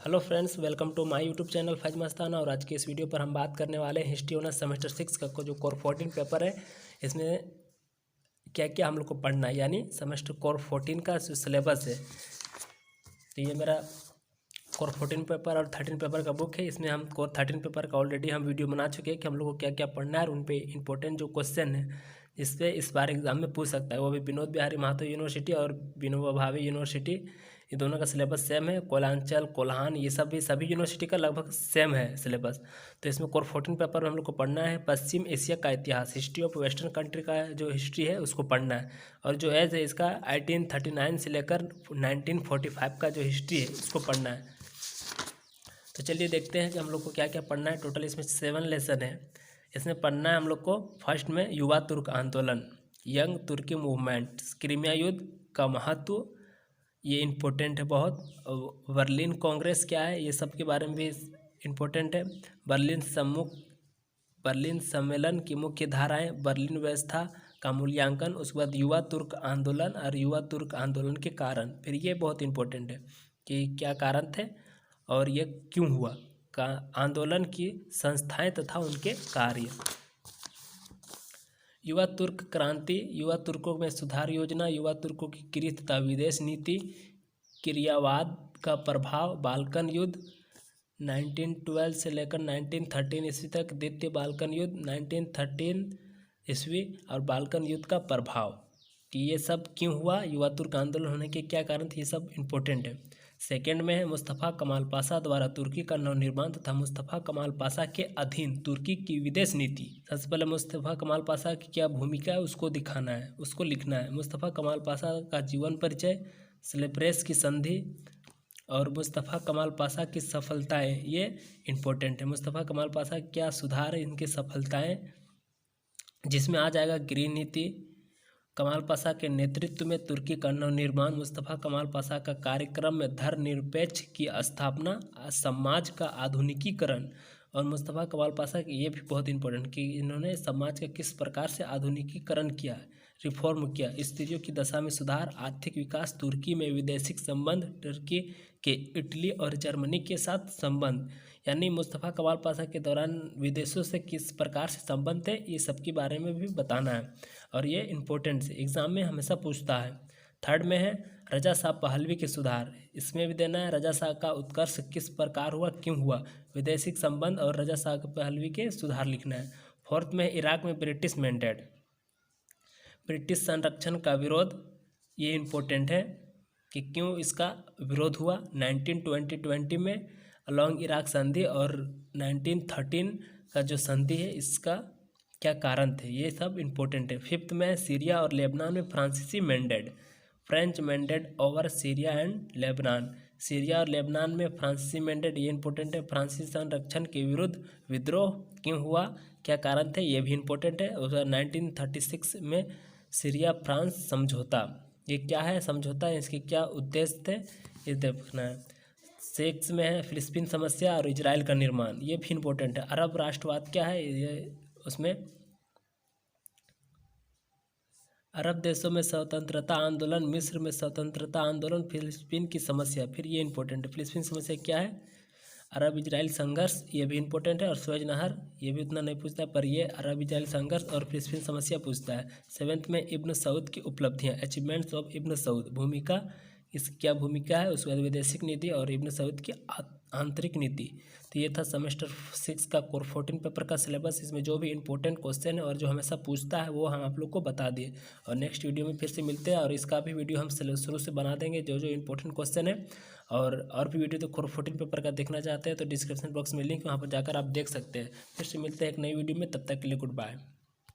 Hello friends, welcome to my YouTube channel Faiz Mastana. और आज के इस वीडियो पर हम बात करने वाले हैं हिस्ट्री ऑनर्स सेमेस्टर 6 का जो कोर 14 पेपर है, इसमें क्या क्या हम लोग को पढ़ना है, यानी सेमेस्टर कोर 14 का जो सिलेबस है। तो ये मेरा कोर 14 पेपर और 13 पेपर का बुक है। इसमें हम कोर 13 पेपर का ऑलरेडी हम वीडियो बना चुके हैं कि हम लोग को क्या क्या पढ़ना है और उन पे इंपॉर्टेंट जो क्वेश्चन है जिससे इस बार एग्जाम में पूछ सकता है, वो भी विनोद बिहारी महतो यूनिवर्सिटी और विनोबा भावे यूनिवर्सिटी, ये दोनों का सिलेबस सेम है। कोलांचल, कोल्हान, ये सब भी सभी यूनिवर्सिटी का लगभग सेम है सिलेबस। तो इसमें कोर 14 पेपर में हम लोग को पढ़ना है पश्चिम एशिया का इतिहास, हिस्ट्री ऑफ वेस्टर्न कंट्री का जो हिस्ट्री है उसको पढ़ना है। और जो एज है इसका 1839 से लेकर 1945 का जो हिस्ट्री है उसको पढ़ना है। तो चलिए देखते हैं कि हम लोग को क्या क्या पढ़ना है। टोटल इसमें 7 लेसन है। इसमें पढ़ना है हम लोग को फर्स्ट में युवा तुर्क आंदोलन, यंग तुर्की मूवमेंट, क्रीमिया युद्ध का महत्व, ये इम्पोर्टेंट है बहुत। बर्लिन कांग्रेस क्या है, ये सब के बारे में भी इम्पोर्टेंट है। बर्लिन सम्मेलन की मुख्य धाराएं, बर्लिन व्यवस्था का मूल्यांकन, उसके बाद युवा तुर्क आंदोलन और युवा तुर्क आंदोलन के कारण। फिर ये बहुत इम्पोर्टेंट है कि क्या कारण थे और ये क्यों हुआ, का आंदोलन की संस्थाएं तथा उनके कार्य। युवा तुर्क क्रांति, युवा तुर्कों में सुधार योजना, युवा तुर्कों की गृह तथा विदेश नीति, क्रियावाद का प्रभाव, बाल्कन युद्ध 1912 से लेकर 1913 ईस्वी तक, द्वितीय बाल्कन युद्ध 1913 ईस्वी और बाल्कन युद्ध का प्रभाव कि ये सब क्यों हुआ, युवा तुर्क आंदोलन होने के क्या कारण थे, ये सब इम्पोर्टेंट है। सेकेंड में है मुस्तफ़ा कमाल पाशा द्वारा तुर्की का नवनिर्माण तथा मुस्तफ़ा कमाल पाशा के अधीन तुर्की की विदेश नीति। सबसे पहले मुस्तफ़ा कमाल पाशा की क्या भूमिका है उसको दिखाना है, उसको लिखना है। मुस्तफ़ा कमाल पाशा का जीवन परिचय, स्लेप्रेस की संधि और मुस्तफ़ा कमाल पाशा की सफलताएं, ये इम्पोर्टेंट है। मुस्तफ़ा कमाल पाशा क्या सुधार है, इनकी सफलताएं, जिसमें आ जाएगा गृह नीति, कमाल पाशा के नेतृत्व में तुर्की का नवनिर्माण, मुस्तफ़ा कमाल पाशा का कार्यक्रम में धर्मनिरपेक्ष की स्थापना, समाज का आधुनिकीकरण। और मुस्तफ़ा कमाल पाशा की ये भी बहुत इंपॉर्टेंट कि इन्होंने समाज का किस प्रकार से आधुनिकीकरण किया, रिफॉर्म किया, स्त्रियों की दशा में सुधार, आर्थिक विकास, तुर्की में विदेशिक संबंध, तुर्की के इटली और जर्मनी के साथ संबंध, यानी मुस्तफ़ा कमाल पाशा के दौरान विदेशों से किस प्रकार से संबंध थे, ये सब के बारे में भी बताना है। और ये इम्पोर्टेंट से एग्ज़ाम में हमेशा पूछता है। थर्ड में है रजा शाह पहलवी के सुधार, इसमें भी देना है रजा शाह का उत्कर्ष किस प्रकार हुआ, क्यों हुआ, विदेशिक संबंध और रजा शाह पहलवी के सुधार लिखना है। फोर्थ में इराक में ब्रिटिश मैंडेट, ब्रिटिश संरक्षण का विरोध, ये इम्पोर्टेंट है कि क्यों इसका विरोध हुआ। 1920 में अलॉन्ग इराक संधि और 1913 का जो संधि है इसका क्या कारण थे, ये सब इम्पोर्टेंट है। फिफ्थ में सीरिया और लेबनान में फ्रांसीसी mandate, French mandate over Syria and Lebanon, Syria और लेबनान में फ्रांसीसी मैंडेट, ये इंपॉर्टेंट है। फ्रांसीसी संरक्षण के विरुद्ध विद्रोह क्यों हुआ, क्या कारण थे, ये भी इम्पोर्टेंट है। और 1936 में सीरिया फ्रांस समझौता, ये क्या है समझौता, इसके क्या उद्देश्य थे, ये देखना है। सिक्स में है फिलिस्तीन समस्या और इजराइल का निर्माण, ये भी इम्पोर्टेंट है। अरब राष्ट्रवाद क्या है, ये उसमें अरब देशों में स्वतंत्रता आंदोलन, मिस्र में स्वतंत्रता आंदोलन, फिलिस्तीन की समस्या, फिर ये इंपॉर्टेंट है। फिलिस्तीन समस्या क्या है, अरब इजराइल संघर्ष, ये भी इंपॉर्टेंट है। और सुएज नहर, ये भी उतना नहीं पूछता है, पर ये अरब इजराइल संघर्ष और फिलिस्तीन समस्या पूछता है। सेवेंथ में इब्न सऊद की उपलब्धियाँ, अचीवमेंट्स ऑफ इब्न सऊद, भूमिका, इस क्या भूमिका है, उसके बाद वैदेशिक नीति और इब्न सऊद की आंतरिक नीति। तो ये था सेमेस्टर 6 का कोर 14 पेपर का सिलेबस। इसमें जो भी इंपॉर्टेंट क्वेश्चन है और जो हमेशा पूछता है वो हम आप लोग को बता दिए। और नेक्स्ट वीडियो में फिर से मिलते हैं और इसका भी वीडियो हम शुरू से बना देंगे, जो जो इंपॉर्टेंट क्वेश्चन है। और भी वीडियो तो कोर 14 पेपर का देखना चाहते हैं तो डिस्क्रिप्शन बॉक्स में लिंक, वहाँ पर जाकर आप देख सकते हैं। फिर से मिलते हैं एक नई वीडियो में, तब तक के लिए गुड बाय।